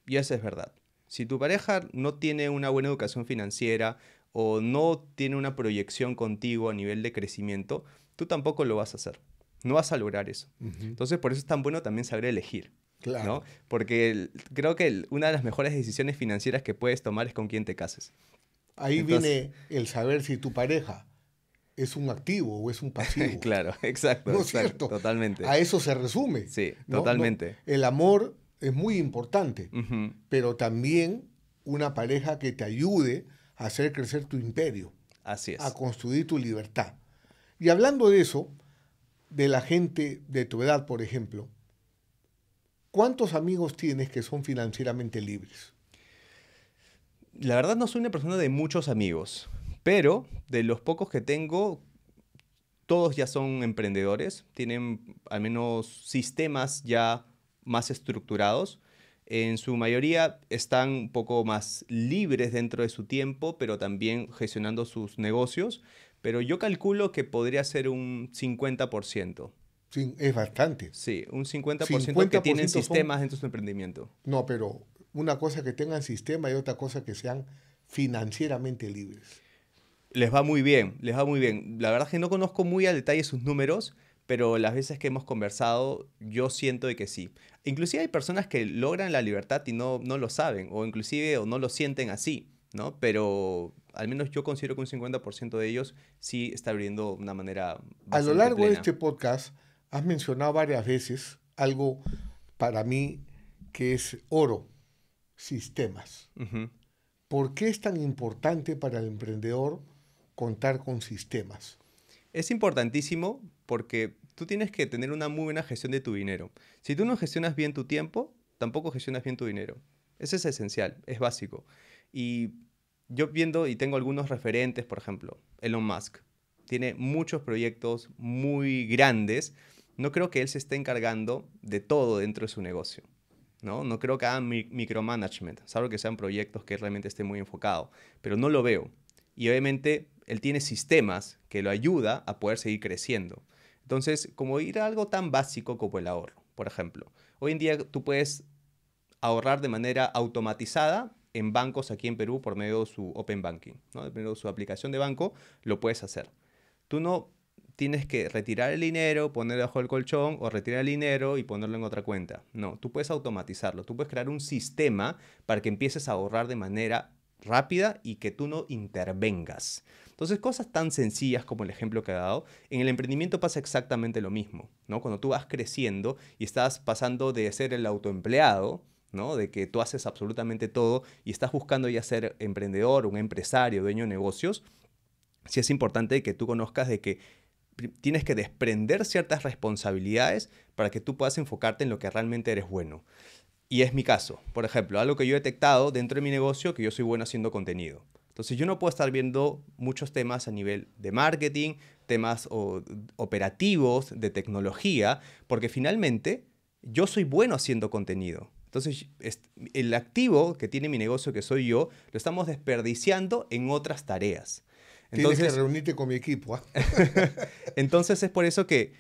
Y eso es verdad. Si tu pareja no tiene una buena educación financiera o no tiene una proyección contigo a nivel de crecimiento, tú tampoco lo vas a hacer. No vas a lograr eso. Ujú. Entonces, por eso es tan bueno también saber elegir, ¿no? Claro. Porque creo que una de las mejores decisiones financieras que puedes tomar es con quién te cases. Ahí Entonces, viene el saber si tu pareja es un activo o es un pasivo. claro, exacto, ¿No es exacto, cierto? totalmente. A eso se resume, Sí, ¿no? No, totalmente. el amor es muy importante, Ujú, pero también una pareja que te ayude a hacer crecer tu imperio, así a es. construir tu libertad. Y hablando de eso, de la gente de tu edad, por ejemplo, ¿cuántos amigos tienes que son financieramente libres? La verdad no soy una persona de muchos amigos, pero de los pocos que tengo, todos ya son emprendedores, tienen al menos sistemas ya más estructurados. En su mayoría están un poco más libres dentro de su tiempo, pero también gestionando sus negocios. Pero yo calculo que podría ser un 50%. Sí, es bastante. Sí, un 50% que tienen 50% son, sistemas dentro de su emprendimiento. no, pero una cosa que tengan sistema y otra cosa que sean financieramente libres. Les va muy bien, les va muy bien. La verdad es que no conozco muy al detalle sus números, pero las veces que hemos conversado, yo siento de que sí. Inclusive hay personas que logran la libertad y no lo saben, o inclusive o no lo sienten así, ¿no? Pero al menos yo considero que un 50% de ellos sí está viviendo de una manera A lo bastante largo de plena. este podcast has mencionado varias veces algo para mí que es oro, sistemas. Ujú. ¿Por qué es tan importante para el emprendedor contar con sistemas? Es importantísimo porque tú tienes que tener una muy buena gestión de tu dinero. Si tú no gestionas bien tu tiempo, tampoco gestionas bien tu dinero. Eso es esencial, es básico. Y yo viendo y tengo algunos referentes, por ejemplo, Elon Musk. Tiene muchos proyectos muy grandes. No creo que él se esté encargando de todo dentro de su negocio. ¿no? No creo que hagan micromanagement, salvo que sean proyectos que realmente estén muy enfocados, pero no lo veo. Y obviamente él tiene sistemas que lo ayuda a poder seguir creciendo. Entonces, como ir a algo tan básico como el ahorro, por ejemplo. Hoy en día tú puedes ahorrar de manera automatizada en bancos aquí en Perú por medio de su Open Banking, ¿no? Por medio de su aplicación de banco, lo puedes hacer. Tú no tienes que retirar el dinero, ponerlo bajo el colchón o retirar el dinero y ponerlo en otra cuenta. No, tú puedes automatizarlo. Tú puedes crear un sistema para que empieces a ahorrar de manera rápida y que tú no intervengas. Entonces, cosas tan sencillas como el ejemplo que he dado, en el emprendimiento pasa exactamente lo mismo, ¿no? Cuando tú vas creciendo y estás pasando de ser el autoempleado, ¿no? De que tú haces absolutamente todo y estás buscando ya ser emprendedor, un empresario, dueño de negocios, sí es importante que tú conozcas de que tienes que desprender ciertas responsabilidades para que tú puedas enfocarte en lo que realmente eres bueno. Y es mi caso. Por ejemplo, algo que yo he detectado dentro de mi negocio, que yo soy bueno haciendo contenido. Entonces yo no puedo estar viendo muchos temas a nivel de marketing, temas operativos, de tecnología, porque finalmente yo soy bueno haciendo contenido. Entonces el activo que tiene mi negocio, que soy yo, lo estamos desperdiciando en otras tareas. Tienes que Entonces, reunirte con mi equipo. entonces es por eso que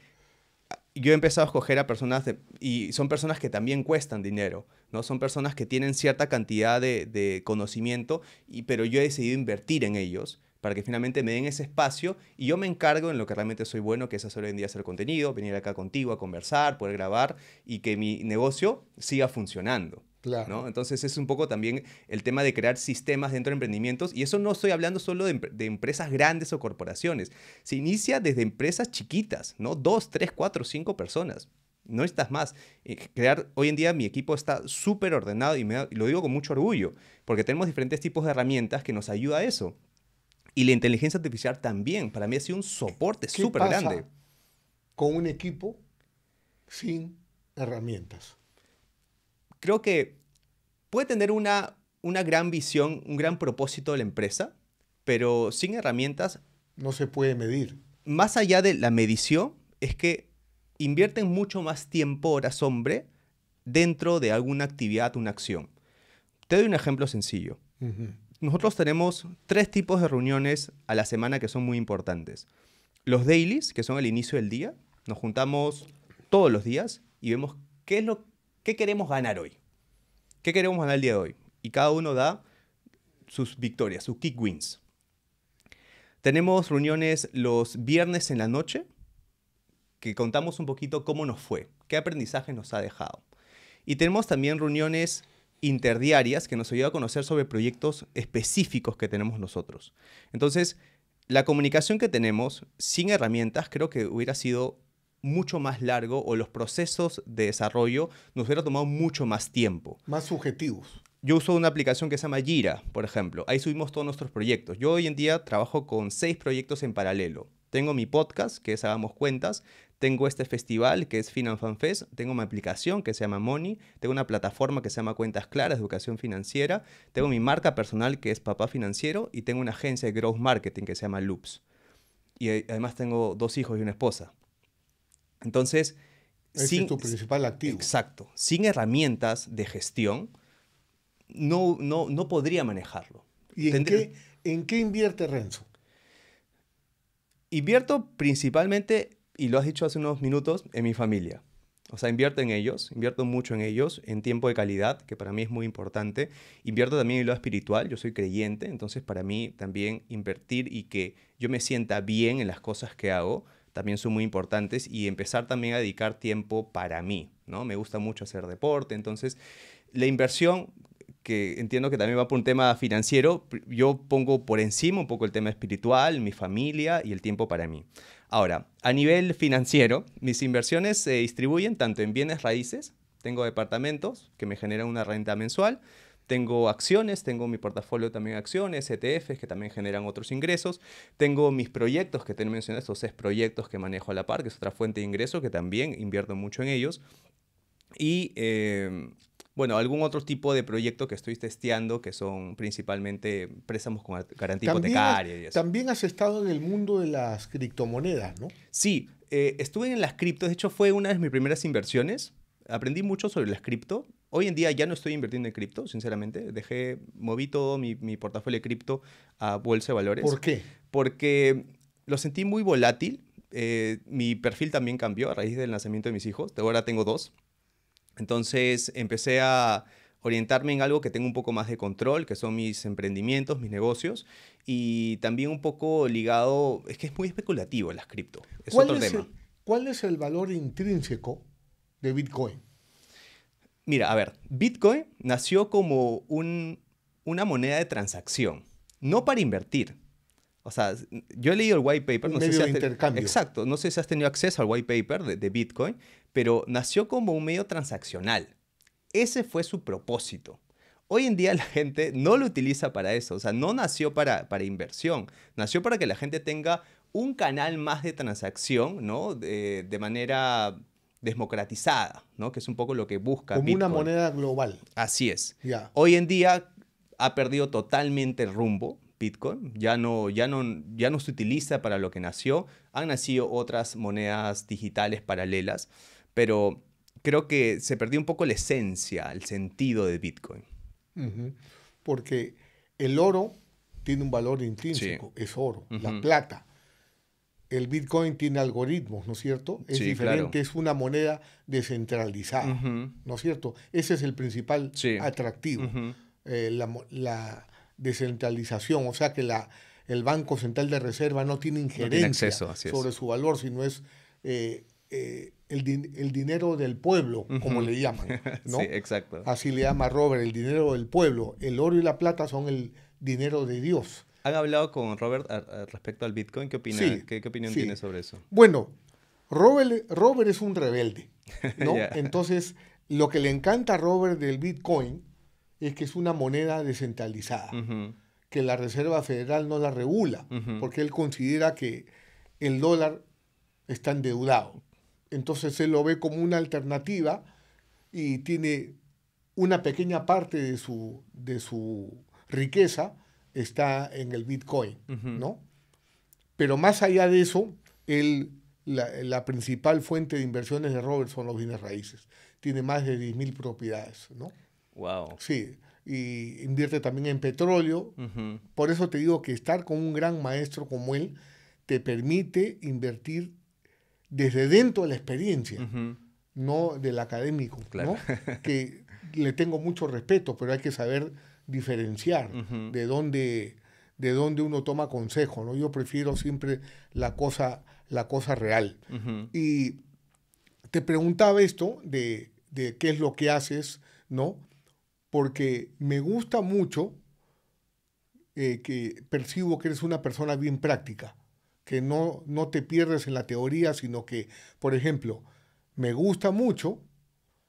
yo he empezado a escoger a personas y son personas que también cuestan dinero, ¿no? Son personas que tienen cierta cantidad de conocimiento, pero yo he decidido invertir en ellos para que finalmente me den ese espacio y yo me encargo en lo que realmente soy bueno, que es hacer hoy en día hacer contenido, venir acá contigo a conversar, poder grabar y que mi negocio siga funcionando. Claro. ¿No? Entonces es un poco también el tema de crear sistemas dentro de emprendimientos y eso no estoy hablando solo de empresas grandes o corporaciones. Se inicia desde empresas chiquitas, ¿no? 2, 3, 4, 5 personas. No estás más. Hoy en día mi equipo está súper ordenado y lo digo con mucho orgullo, porque tenemos diferentes tipos de herramientas que nos ayuda a eso. Y la inteligencia artificial también, para mí ha sido un soporte ¿Qué súper grande. pasa con un equipo sin herramientas? Creo que puede tener una gran visión, un gran propósito de la empresa, pero sin herramientas, No se puede medir. más allá de la medición, es que invierten mucho más tiempo, horas hombre, dentro de alguna actividad, una acción. Te doy un ejemplo sencillo. Ujú. Nosotros tenemos 3 tipos de reuniones a la semana que son muy importantes. Los dailies, que son el inicio del día. Nos juntamos todos los días y vemos qué queremos ganar hoy. ¿Qué queremos ganar el día de hoy? Y cada uno da sus victorias, sus kick wins. Tenemos reuniones los viernes en la noche, que contamos un poquito cómo nos fue, qué aprendizaje nos ha dejado. Y tenemos también reuniones interdiarias que nos ayudan a conocer sobre proyectos específicos que tenemos nosotros. Entonces, la comunicación que tenemos sin herramientas creo que hubiera sido mucho más largo o los procesos de desarrollo nos hubiera tomado mucho más tiempo. Más subjetivos. Yo uso una aplicación que se llama Jira, por ejemplo. Ahí subimos todos nuestros proyectos. Yo hoy en día trabajo con 6 proyectos en paralelo. Tengo mi podcast, que es Hagamos Cuentas. Tengo este festival, que es Finan Fan Fest. Tengo mi aplicación, que se llama Money. Tengo una plataforma que se llama Cuentas Claras, Educación Financiera. Tengo mi marca personal, que es Papá Financiero. Y tengo una agencia de Growth Marketing, que se llama Loops. Y además tengo 2 hijos y una esposa. Entonces, Ese es tu principal activo. exacto, sin herramientas de gestión, no podría manejarlo. ¿Y en qué invierte Renzo? Invierto principalmente, y lo has dicho hace unos minutos, en mi familia. O sea, invierto en ellos, invierto mucho en ellos, en tiempo de calidad, que para mí es muy importante. Invierto también en lo espiritual, yo soy creyente, entonces para mí también invertir y que yo me sienta bien en las cosas que hago, también son muy importantes. Y empezar también a dedicar tiempo para mí, ¿no? Me gusta mucho hacer deporte, entonces la inversión, que entiendo que también va por un tema financiero, yo pongo por encima un poco el tema espiritual, mi familia y el tiempo para mí. Ahora, a nivel financiero, mis inversiones se distribuyen tanto en bienes raíces, tengo departamentos que me generan una renta mensual, tengo acciones, tengo mi portafolio también de acciones, ETFs que también generan otros ingresos, tengo mis proyectos que te mencioné, estos 6 proyectos que manejo a la par, que es otra fuente de ingreso que también invierto mucho en ellos. Y bueno, algún otro tipo de proyecto que estoy testeando, que son principalmente préstamos con garantía hipotecaria y eso. También has estado en el mundo de las criptomonedas, ¿no? Sí, estuve en las criptos, de hecho fue una de mis primeras inversiones. Aprendí mucho sobre las cripto, Hoy en día ya no estoy invirtiendo en cripto, sinceramente. Moví todo mi portafolio de cripto a bolsa de valores ¿Por qué? porque lo sentí muy volátil. Mi perfil también cambió a raíz del nacimiento de mis hijos. Ahora tengo dos. Entonces empecé a orientarme en algo que tengo un poco más de control, que son mis emprendimientos, mis negocios, y también un poco ligado, es que es muy especulativo las cripto, es ¿Cuál otro es tema. cuál es el valor intrínseco de Bitcoin? Mira, a ver, Bitcoin nació como una moneda de transacción, no para invertir. O sea, yo he leído el white paper, Un no sé medio si de intercambio. exacto, no sé si has tenido acceso al white paper de Bitcoin, pero nació como un medio transaccional. Ese fue su propósito. Hoy en día la gente no lo utiliza para eso, o sea, no nació para inversión, nació para que la gente tenga un canal más de transacción, ¿no? De manera democratizada, ¿no? Que es un poco lo que busca Como una Bitcoin. moneda global. Así es. Ya. Hoy en día ha perdido totalmente el rumbo Bitcoin, ya no se utiliza para lo que nació, han nacido otras monedas digitales paralelas, pero creo que se perdió un poco la esencia, el sentido de Bitcoin. Ujú. Porque el oro tiene un valor Sí. intrínseco, es oro. La Ujú. plata. El Bitcoin tiene algoritmos, ¿no es cierto? Es Sí, claro. diferente, es una moneda descentralizada, Ujú. ¿no es cierto? Ese es el principal Sí. atractivo, Ujú. la descentralización, o sea que el Banco Central de Reserva no tiene No tiene injerencia acceso, así es. sobre su valor, sino es el dinero del pueblo, como Ujú. le llaman, Sí, ¿no? exacto. Así le llama Robert, el dinero del pueblo. El oro y la plata son el dinero de Dios. ¿Han hablado con Robert respecto al Bitcoin? ¿Qué opina? Sí, ¿Qué opinión tiene sí. sobre eso? Bueno, Robert es un rebelde, ¿no? Ya. Entonces, lo que le encanta a Robert del Bitcoin es que es una moneda descentralizada, Ujú. que la Reserva Federal no la regula, Ujú. porque él considera que el dólar está endeudado. Entonces, él lo ve como una alternativa y tiene una pequeña parte de su riqueza está en el Bitcoin, Ujú. ¿no? Pero más allá de eso, la principal fuente de inversiones de Robert son los bienes raíces. Tiene más de 10.000 propiedades, ¿no? Wow. Sí, y invierte también en petróleo. Ujú. Por eso te digo que estar con un gran maestro como él te permite invertir desde dentro de la experiencia, Ujú. no del académico, Claro. ¿no? Que le tengo mucho respeto, pero hay que saber diferenciar Ujú. de dónde uno toma consejo, ¿no? Yo prefiero siempre la cosa real. Ujú. Y te preguntaba esto de qué es lo que haces, ¿no? Porque me gusta mucho que percibo que eres una persona bien práctica, que no te pierdes en la teoría, sino que, por ejemplo, me gusta mucho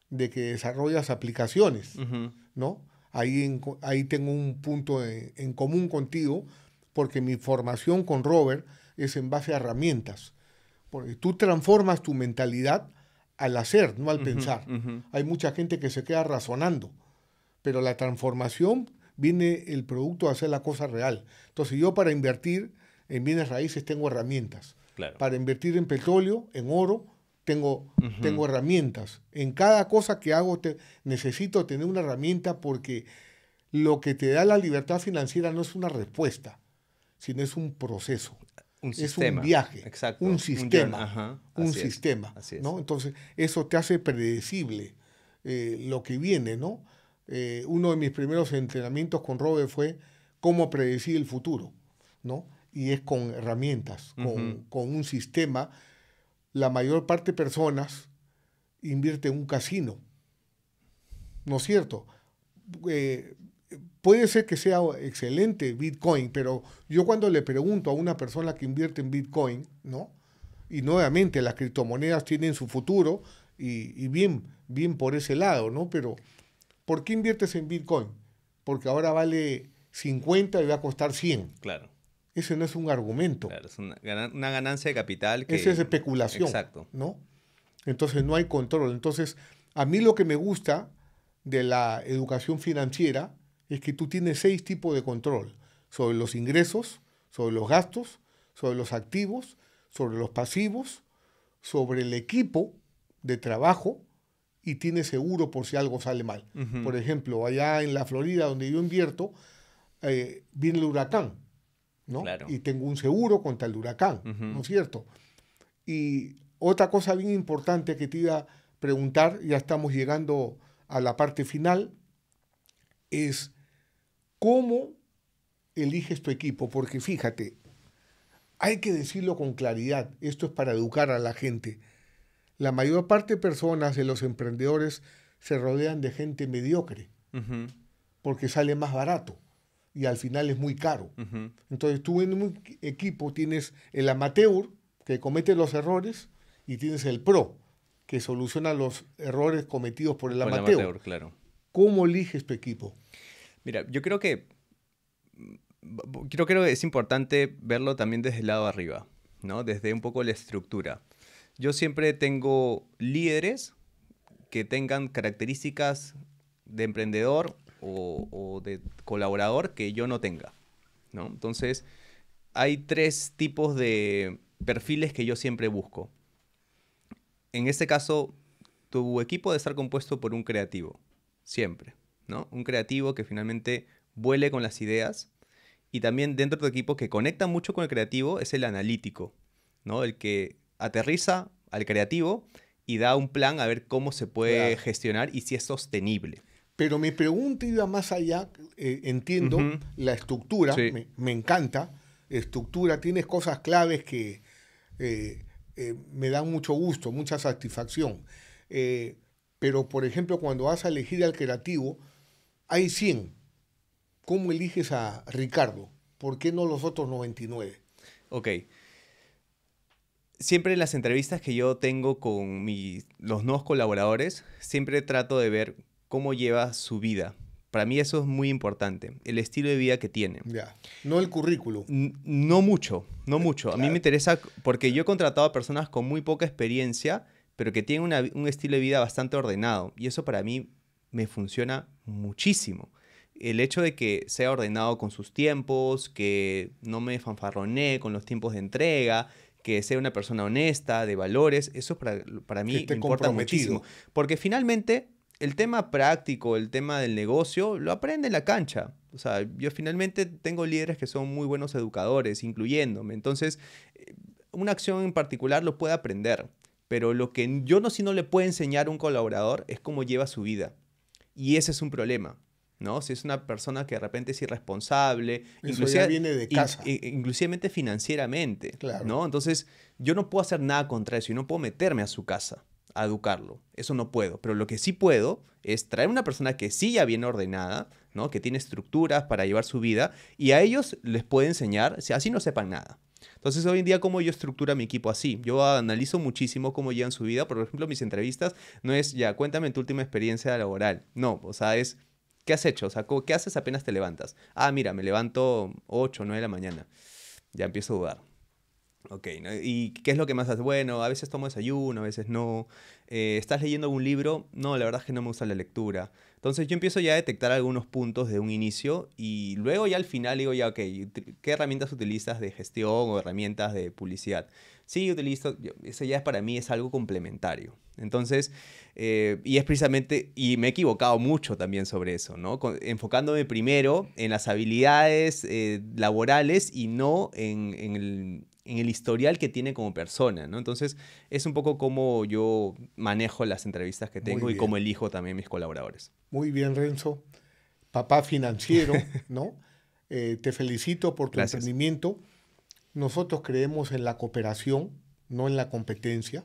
de que desarrollas aplicaciones, Ujú. ¿no? Ahí tengo un punto en común contigo, porque mi formación con Robert es en base a herramientas. Porque tú transformas tu mentalidad al hacer, no al Ujú. pensar. Ujú. Hay mucha gente que se queda razonando, pero la transformación viene el producto de hacer la cosa real. Entonces yo para invertir en bienes raíces tengo herramientas. Claro. Para invertir en petróleo, en oro, Ujú. tengo herramientas. En cada cosa que hago necesito tener una herramienta porque lo que te da la libertad financiera no es una respuesta, sino es un proceso, Un es un sistema. viaje, Exacto. Ajá. un Así es. sistema, Así es. ¿no? Entonces, eso te hace predecible lo que viene, ¿no? Uno de mis primeros entrenamientos con Robert fue cómo predecir el futuro, ¿no? Y es con herramientas, Ujú. con un sistema. La mayor parte de personas invierte en un casino, ¿no es cierto? Eh, Puede ser que sea excelente Bitcoin, pero yo cuando le pregunto a una persona que invierte en Bitcoin, ¿no? Y nuevamente las criptomonedas tienen su futuro y bien por ese lado, ¿no? Pero ¿por qué inviertes en Bitcoin? Porque ahora vale 50 y va a costar 100. Claro. Ese no es un argumento, Claro. Es una ganancia de capital esa es que... especulación, Exacto. ¿no? Entonces no hay control. Entonces, a mí lo que me gusta de la educación financiera es que tú tienes 6 tipos de control sobre los ingresos, sobre los gastos, sobre los activos, sobre los pasivos, sobre el equipo de trabajo y tiene seguro por si algo sale mal. Ujú. Por ejemplo, allá en la Florida, donde yo invierto, viene el huracán, ¿no? Claro. Y tengo un seguro contra el huracán, ¿no Ujú. es cierto? Y otra cosa bien importante que te iba a preguntar, ya estamos llegando a la parte final, es cómo eliges tu equipo, porque fíjate, hay que decirlo con claridad, esto es para educar a la gente. La mayor parte de personas, de los emprendedores, se rodean de gente mediocre, Ujú. porque sale más barato y al final es muy caro. Ujú. Entonces tú en un equipo tienes el amateur, que comete los errores, y tienes el pro, que soluciona los errores cometidos por el Por el amateur. amateur, claro. ¿Cómo eliges tu equipo? Mira, yo creo que es importante verlo también desde el lado de arriba, ¿no? Desde un poco la estructura. Yo siempre tengo líderes que tengan características de emprendedor o de colaborador que yo no tenga, ¿no? Entonces, hay tres tipos de perfiles que yo siempre busco. En este caso, tu equipo debe estar compuesto por un creativo, siempre, ¿no? Un creativo que finalmente vuele con las ideas y también dentro de tu equipo que conecta mucho con el creativo es el analítico, ¿no? El que aterriza al creativo y da un plan a ver cómo se puede Claro. gestionar y si es sostenible. Pero mi pregunta iba más allá, entiendo Ujú. la estructura, Sí. me encanta, estructura, tienes cosas claves que me dan mucho gusto, mucha satisfacción. Eh, pero, por ejemplo, cuando vas a elegir al creativo, hay 100. ¿Cómo eliges a Ricardo? ¿Por qué no los otros 99? Ok. Siempre en las entrevistas que yo tengo con los nuevos colaboradores, siempre trato de ver cómo lleva su vida. Para mí eso es muy importante, el estilo de vida que tiene. Ya, no el currículum. No mucho, no mucho. A mí me Claro. interesa porque yo he contratado a personas con muy poca experiencia, pero que tienen un estilo de vida bastante ordenado. Y eso para mí me funciona muchísimo. El hecho de que sea ordenado con sus tiempos, que no me fanfarronee con los tiempos de entrega, que sea una persona honesta, de valores, eso para Que mí esté me importa comprometido. muchísimo. Porque finalmente el tema práctico, el tema del negocio, lo aprende en la cancha. O sea, yo finalmente tengo líderes que son muy buenos educadores, incluyéndome. Entonces, una acción en particular lo puede aprender. Pero lo que yo sí no le puedo enseñar a un colaborador es cómo lleva su vida. Y ese es un problema, ¿no? Si es una persona que de repente es irresponsable, Eso ya viene de casa. inclusivamente financieramente, Claro. ¿no? Entonces, yo no puedo hacer nada contra eso y no puedo meterme a su casa a educarlo. Eso no puedo. Pero lo que sí puedo es traer una persona que sí ya viene ordenada, ¿no? Que tiene estructuras para llevar su vida y a ellos les puede enseñar, si así no sepan nada. Entonces, hoy en día, ¿cómo yo estructuro a mi equipo así? Yo analizo muchísimo cómo llevan su vida. Por ejemplo, mis entrevistas no es, ya, cuéntame tu última experiencia laboral. No, o sea, es, ¿qué has hecho? O sea, ¿qué haces apenas te levantas? Ah, mira, me levanto 8 o 9 de la mañana. Ya empiezo a dudar. Ok, ¿no? ¿Y qué es lo que más haces? Bueno, a veces tomo desayuno, a veces no. ¿Estás leyendo algún libro? No, la verdad es que no me gusta la lectura. Entonces yo empiezo ya a detectar algunos puntos de un inicio y luego ya al final digo ya, ok, ¿qué herramientas utilizas de gestión o herramientas de publicidad? Sí, utilizo, eso ya es para mí es algo complementario. Entonces, y es precisamente, y me he equivocado mucho también sobre eso, ¿no? Enfocándome primero en las habilidades laborales y no en el historial que tiene como persona, ¿no? Entonces, es un poco como yo manejo las entrevistas que Muy tengo y cómo bien. elijo también mis colaboradores. Muy bien, Renzo. Papá financiero, ¿no? Te felicito por tu Gracias. emprendimiento. Nosotros creemos en la cooperación, no en la competencia.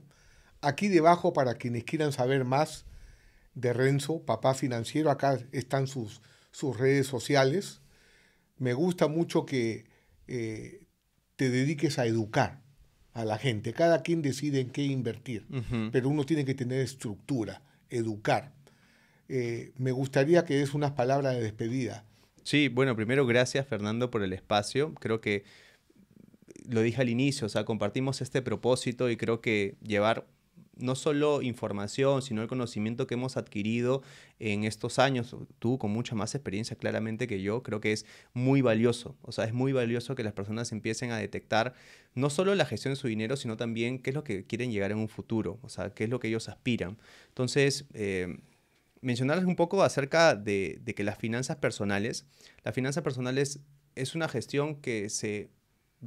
Aquí debajo, para quienes quieran saber más de Renzo, papá financiero, acá están sus redes sociales. Me gusta mucho que te dediques a educar a la gente. Cada quien decide en qué invertir, Ujú. pero uno tiene que tener estructura, educar. Me gustaría que des unas palabras de despedida. Sí, bueno, primero gracias Fernando por el espacio. Creo que lo dije al inicio, o sea, compartimos este propósito y creo que llevar no solo información, sino el conocimiento que hemos adquirido en estos años, tú con mucha más experiencia claramente que yo, creo que es muy valioso. O sea, es muy valioso que las personas empiecen a detectar no solo la gestión de su dinero, sino también qué es lo que quieren llegar en un futuro, o sea, qué es lo que ellos aspiran. Entonces, mencionarles un poco acerca de que las finanzas personales es una gestión que se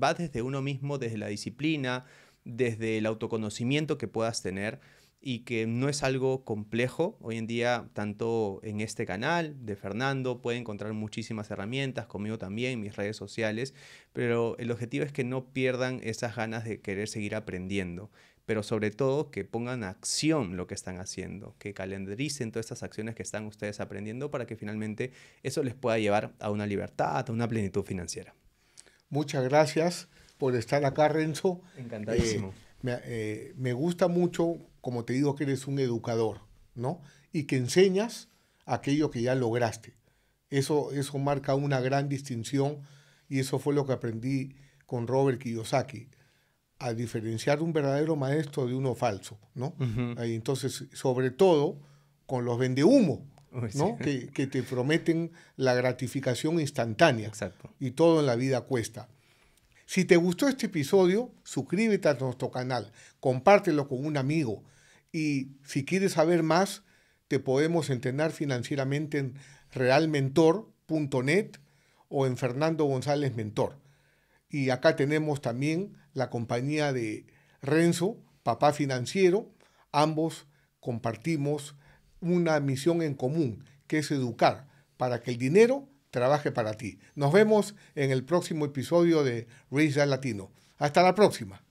va desde uno mismo, desde la disciplina, desde el autoconocimiento que puedas tener y que no es algo complejo. Hoy en día, tanto en este canal de Fernando, puede encontrar muchísimas herramientas, conmigo también, en mis redes sociales, pero el objetivo es que no pierdan esas ganas de querer seguir aprendiendo, pero sobre todo que pongan a acción lo que están haciendo, que calendaricen todas estas acciones que están ustedes aprendiendo para que finalmente eso les pueda llevar a una libertad, a una plenitud financiera. Muchas gracias por estar acá, Renzo. Encantadísimo. Me gusta mucho, como te digo, que eres un educador, ¿no? Y que enseñas aquello que ya lograste. Eso marca una gran distinción y eso fue lo que aprendí con Robert Kiyosaki, a diferenciar un verdadero maestro de uno falso, ¿no? Ujú. Entonces, sobre todo con los vendehumo, Uy, sí. ¿no? Que te prometen la gratificación instantánea Exacto. y todo en la vida cuesta. Si te gustó este episodio, suscríbete a nuestro canal, compártelo con un amigo y si quieres saber más, te podemos entrenar financieramente en realmentor.net o en Fernando González Mentor. Y acá tenemos también la compañía de Renzo, papá financiero. Ambos compartimos una misión en común, que es educar para que el dinero trabaje para ti. Nos vemos en el próximo episodio de Rich Dad Latino. Hasta la próxima.